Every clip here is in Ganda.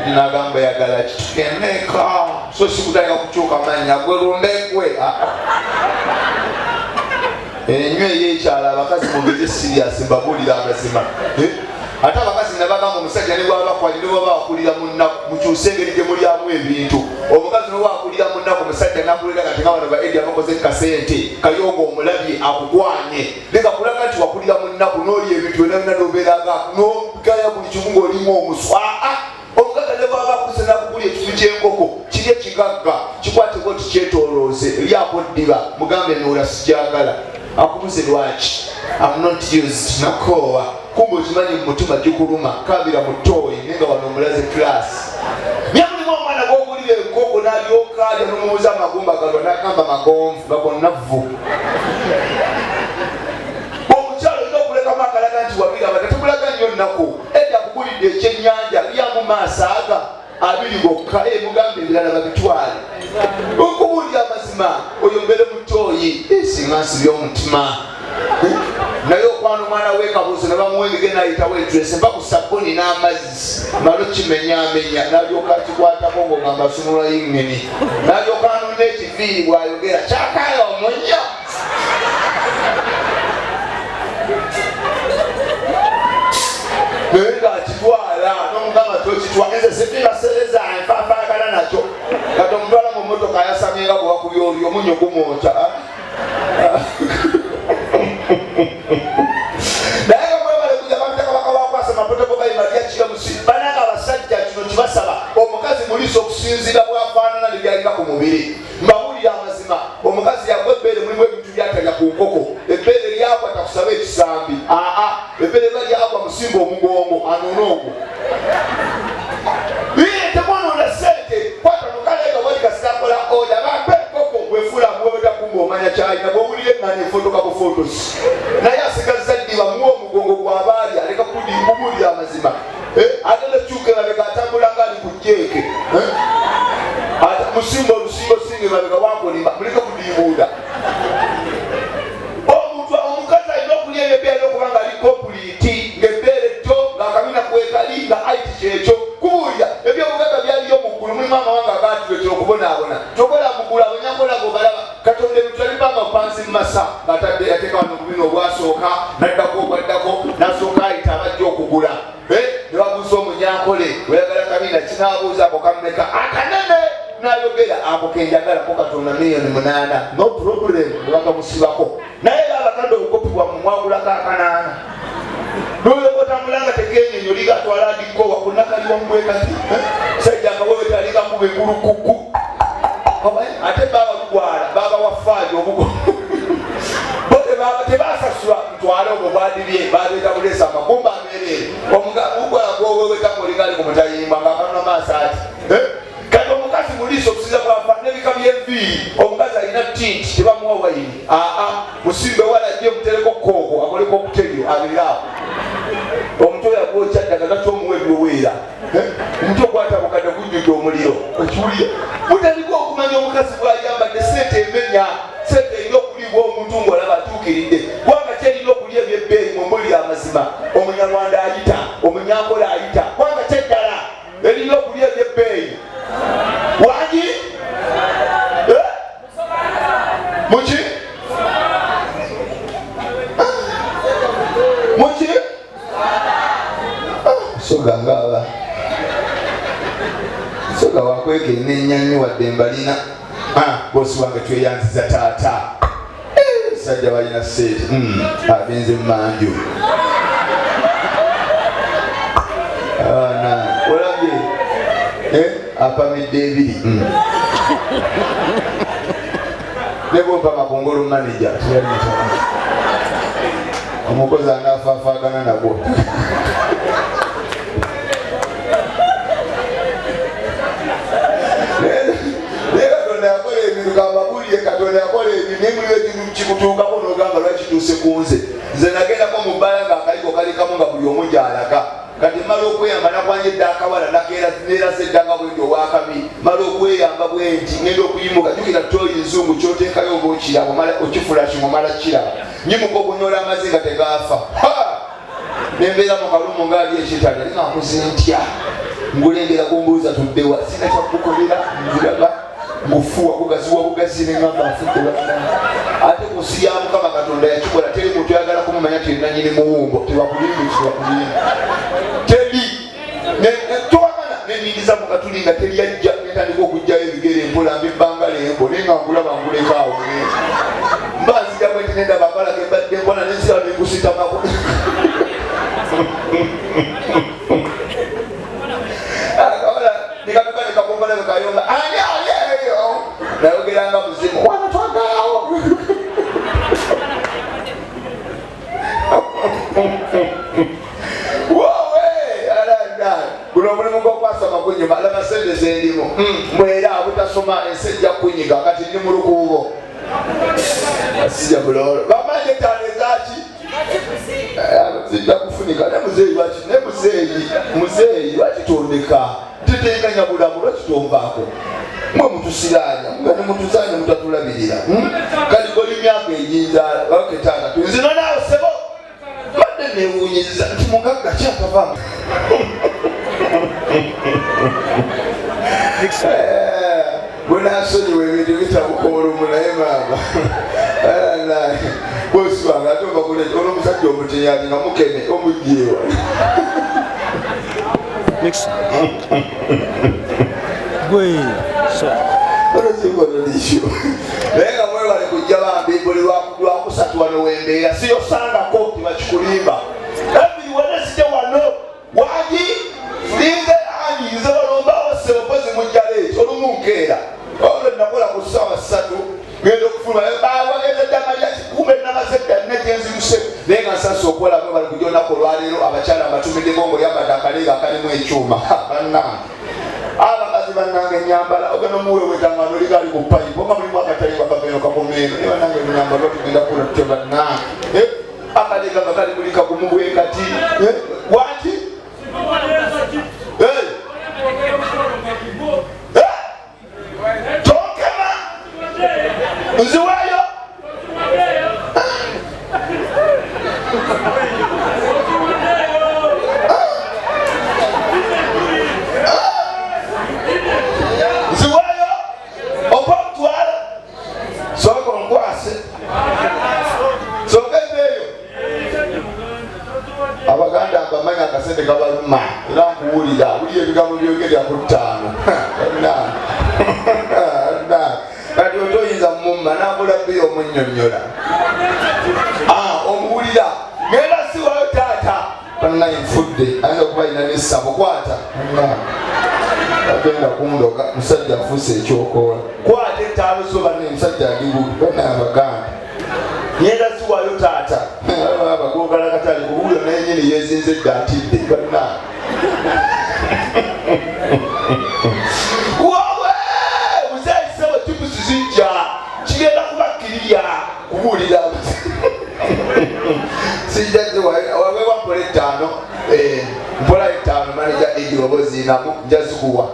n'agamba yagala kikeneka so sikutaka kukyuka manya gwe lumbekwe enywe yekyala abakazi mugeze serious mbabulira amazima ate abakazi nabagamba omusajja ne bwabakwalire baba bakulira mu kyusengeri gye mulyamu ebintu omukazi ne bwakulira munnaku omusajja nakulira kati nga bano ba Eddie abakoze kasente kayongo omulabye akugwanye leka kulaga nti wakulira munnaku n'oli ebintu byonna n'obeeranga n'ogaya buli kimu ng'olimu omuswa omukazi ne bwaba akuze nakugula ekifu ky'enkoko kiri ekigagga kikwateko tikyetolooze lyako ddiba mugambe noola sijagala akubuze lwaki I'm not used nakoowa kumbe okimanyi mu mutima gikuluma kabira mu ttooyi naye nga wano omulaze class nyamulimu omwana gw'ogulira enkoko n'alyoka alya n'omubuuza amagumba galwa n'agamba magonvu gagonnavvu omukyalo olina okulekamu akalaga nti wabiraba tetumulaga nnyo nnaku Eddie akugulidde ekyennyanja lyamu maaso aga abiri gokka mugambe ebirala babitwale okubuulira amazima oyo mbeere mu ttooyi singa nsibya omutima naye okwana omwana w'ekabuuzo ne bamuwengege n'ayitawo edresi mpa ku sabuni n'amazzi malo kimenyaamenya n'alyoka akikwatako ng'ogamba asunula yingeni n'alyoka anona ekiviiri bw'ayogera kyakaya omunya naye ng'akitwala n'omugamba tokitwala nze sifibasereza nfafaagala nakyo kati omutwala mu mmotoka ayasamye nga bwewakubya oli omunyo gumwota naye nga mwebale kuja bamutaka bakabakwasa mapotopo gayimalya kiramusi bananga abasajja kino kibasaba omukazi muliisa okusinzira bwafaanana nebyalina ku mubiri mbabulira amazima omukazi yagwa ebbeere mulimu ebintu byatalya ku nkoko ebbeere lyakwata kusaba ekisambi ebbeere eba lyagwa musimba omugongo anoona ogwo temwonoona sente kwata nokaleega wali kasitakola oda bampe enkoko bwefuula muwebetakumba omanya kyalina bwowulire ngana efotoka ku photos naye asigaza ddiba muwa omugongo gw'abaali aleka kudimbubulira amazima ate nekyuka emabega atambula ngaali ku jeeke musimba olusimbo singa emabega wankolimba muleke kudimbuuda omukazi alina okulya ebyebeere okuba nga ali kompuliti ng'ebbeere tto ng'akamina kwekali nga aiti kyekyo kubuulira ebyobugagga byaliyo muggulu mulimu amawanga agatuletera okubonaabona tokola muggulu abanyakolaga obalaba katonda ebintu alibanga pansi mumasa ng'atadde yateeka wano kubino obwasooka naddako obwaddako nasooka ayita abajja okugula ne babuuza omunyankole oyagala kabina kinaabuuza ako kameka akanene n'ayogera ako kenjagalako katonda miliyoni 8 no problem nebanga musibako naye era abakadde obukopi bwammwe mwagulako akanaana noyokotambulanga tegenyenyo ligatwala adikowa kunakaliwamubwekati sajja akaweweta alikakuba engulukuku ate baba lugwala baba wafaaji obugo tebasasula ntwale obwo bwadibye babeeta bulesa amagumba amerere omugwala gwoweweta ngolingali kumutayimba ngaakanona maaso ati kati omukazi muliisa okusinza kwafa nebika byenviiri omukazi alina tinti tebamuwa wayini musimbe wala ajje mutereko koogo akoleko okutegyo abiraawo omutwe yagwokyaddanga gatyomuwa ebyoweera omutwe ogwatabukadde gujjudde omuliro okiwulira mutandika okumanya omukazi bwayambadde sente emenya sente erina okulibwa omuntu ng'olaba atuukiridde kubanga kyerina okulya ebyebbeeyi mumulira amazima omunyarwanda ayita omunyankola ayita kubanga kyeddala erina okulya ebyebbeeyi wangi muki muki soga ngaaba soga wakweka enenyanyi wadde mbalina bosi wange tweyanziza taata sajja balina seeti abenze mumanju olabye apamidde ebiri nebompa makongolo manager omukozi anafaafaagana nagwo Kababuliye katonda yakola ebintu nemuliwo ekintu kikutuukako n'ogamba lwakituuse ku nze nagendako mu bbala ng'akaliko kalikamu nga buli omu gy'alaga kati mala okweyamba nakwanyedda akawala neerasa eddanga bwenti owakabi mala okweyamba bwenti ngenda okuyimuka jukira toyi nzungu kyoteekayo oba okiraba okifulashi mumala kiraba nyimuka okunyola amazzi nga tegaafa nembeera mu kalumu ng'ali ekitali ali nga nkuze ntya ngulengera kumbuuza tuddewa sina kyakukolera nziraga ngufuwa kugaziwa bugazi nengamba afudde bannange ate kusiya Mukama Katonda yakikola teri muntu yagala kumumanya ti nanyini muwumbo tebakulimba kibakulimba teri towagana neningiza mukatulinga teri yajja netandika okujjayo ebigere empola mbibbanga lembo naye nga ngulaba ngulekaawo mbanzija bwenti nendaba akala kembadde mbona nensira nengusitamako akawala nikatuka nikakumbala bekayonga ani aliyeyo nayogeranga muzimu wana twagalawo guno omulimu gw'okwasoma kunyuma laba sente zendimu mwera butasoma ensi ejja kunyiga kati ndi mu lukuubo asija bulolo bamanye etaano ezaki zijja kufunika ne muzeeyi lwaki ne muzeeyi lwakitondeka teteganya bulamu lwakitonvaako mwe mutusiranya nga ne mutuzanya mutatulabirira kali goli myaka enyinza baketana tunzino naawe sebo badde newuunyiza nti mugagga kyakavamu bwenasonyiwa ebintu bitabukoolumu naye maama bosi wange ate obakuleki olwomusajja omuteyani nga mukene omugyewa olozibonoliisyo naye nga mwewale kujja bambi buli lwakusatu wano wembeera siyosangako tibakikulimba ebiri wanezije wano wagi linze anyize balombawo sebapozi mujjaleeti olumunkeera olwo nakola ku ssaawa 3 genda okufuluma wagenda amayaki kumbe namasedda negenziruse naye nga nsasa okukola bali kujja olunaku olwaleero abakyala mbatumiddeko ngaolyambadde akaleega akalimu ekyuma bannange abakazi bannange enyambala ogenda omuwewetanga noligali ku payipu nga mulimu akatali bakabeeno kakomeeno naye bannange enyambala tugenda kula tutyo bannange akaleega nga kali kulika kumubwe kati waki tonkema nziwayo nziwayo opa mutwala soka onkwase sokezeeyo abaganda mbamanya akasente kabaluma era nkuwulira wulira ebigambo byogerya ku 5 kati otoyinza mumma nakulabbiyo omunnyonnyola omuwulira genda siwayo taata bannaye nfudde ayinza okuba yina nessabo kwata agenda kundoga musajja afuuse ekyokola kwata etaano so banne musajja alibubi bannaye abaganda genda siwayo taata abagogala katali kubuulira naye nyini yezinze dda atidde bannaye zijja kigenda kubakkiriya kubuulira sijjaze wawewa mpola 5 mpola 5 manaja ejiroboziinamu njazikuwa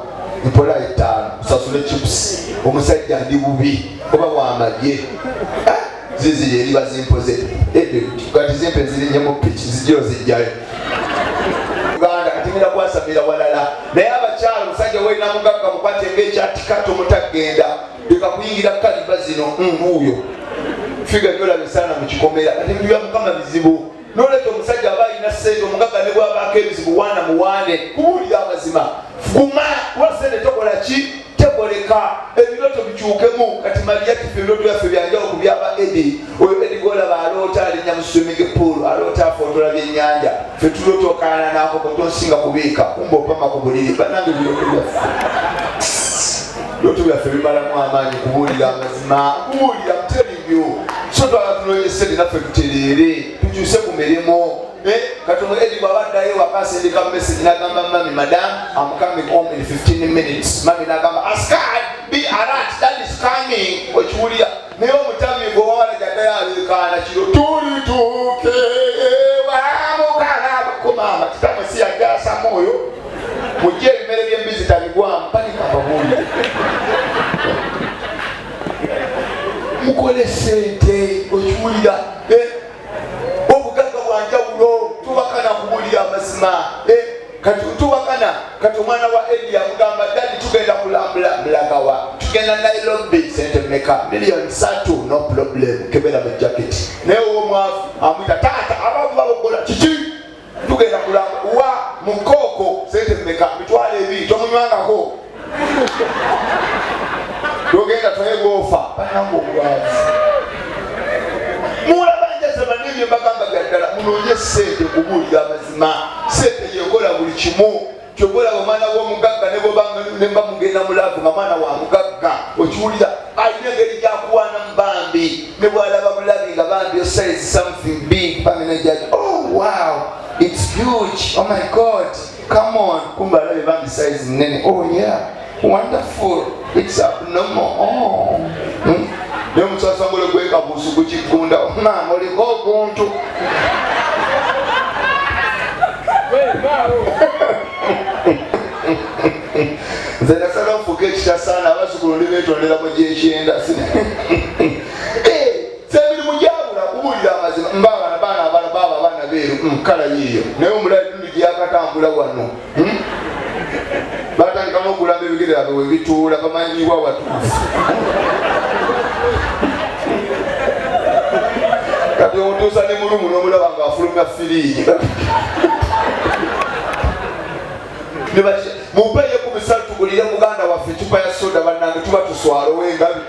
mpola 5 kusasula chips omusajja ndi bubi oba wamagye ziziri eri bazimpoze kati zimpe zirinnye mu piki zijjiro zijjayo uganda katingenda kwasamira walala naye abakyala omusajja weina mugagga mukwate ng'ekyatikato mutagenda bekakuyingira kaliba zino uyo figa gyolabisana mu kikomera ate bya mukama bizibu noleeta omusajja aba alina ssente omugagga ne bwabaako ebizibu wana muwane kubuulira amazima fuguma wasente tokola ki tekoleka ebiroto bikyukemu kati Mariach ffe ebiroto byaffe byanjawulo ku byaba edi oyo edi golaba aloota alinnya mu swimming pool aloota afootola byennyanja ffe tuloota okaana naako tonsinga kubiika kumba opama ku buliri bannange ebiroto byaffe byaffe bimalamu amaanyi kubuulira amazima kubuulira muteribyo so twala tunoye sente naffe tutereere tukyuse ku mirimu Katonda edi bwabaddayo wakasindika message nagamba mami madam I'm coming home in 15 minutes mami nagamba askad be alert that is coming okiwulira naye omutami gwe wawala jaddayo alekaana kiro tulituuke wamugala kumama kitama si yagasa mwoyo mujje ebimere by'embizi tabigwamu panika babuuli mukole sente okiwulira obugagga bwanjawulo tubakana kubuulira amazima kati tubakana kati omwana wa Eddie amugamba dadi tugenda kulambula Mlagawa tugenda Nairobi sente meka million 3 no problem kebera mu jacket naye uwo mwafu amwita tata abavu babogola kiki tugenda kulambula wa mukoko sente meka mitwale ebi tomunywangako tugenda twegofa banango mwafu mulaba nibyo bagamba gaddala munonye sente kubuulira amazima sente yekola buli kimu kyokola omwana w'omugagga ne bwobanga nemba mugenda mulavu nga mwana wa mugagga okiwulira alina engeri gyakuwaana mu bambi ne bwalaba bulabi nga bambi size something big pamene jaji oh wow it's huge oh my god come on kumbe alabe bambi size nene oh yeah wonderful it's abnormal oh Nyo musasangole kweka busu kuchikunda mama oliko okuntu Zena sala mfuke kishasana abasukulu ndibetondera mu gyeshenda sebiri mujabula kubulira amazima mbaba bana beru kala yiyo naye omulali ndi yakatambula wano batandika n'okulamba ebigere abe webituula bamanyiibwa watuufu kati omutuusa ne mulumu n'omulaba ng'afulumya firiigi mupeye ku misatu tugulire muganda waffe ecupa ya soda bannange tuba tuswala owengabi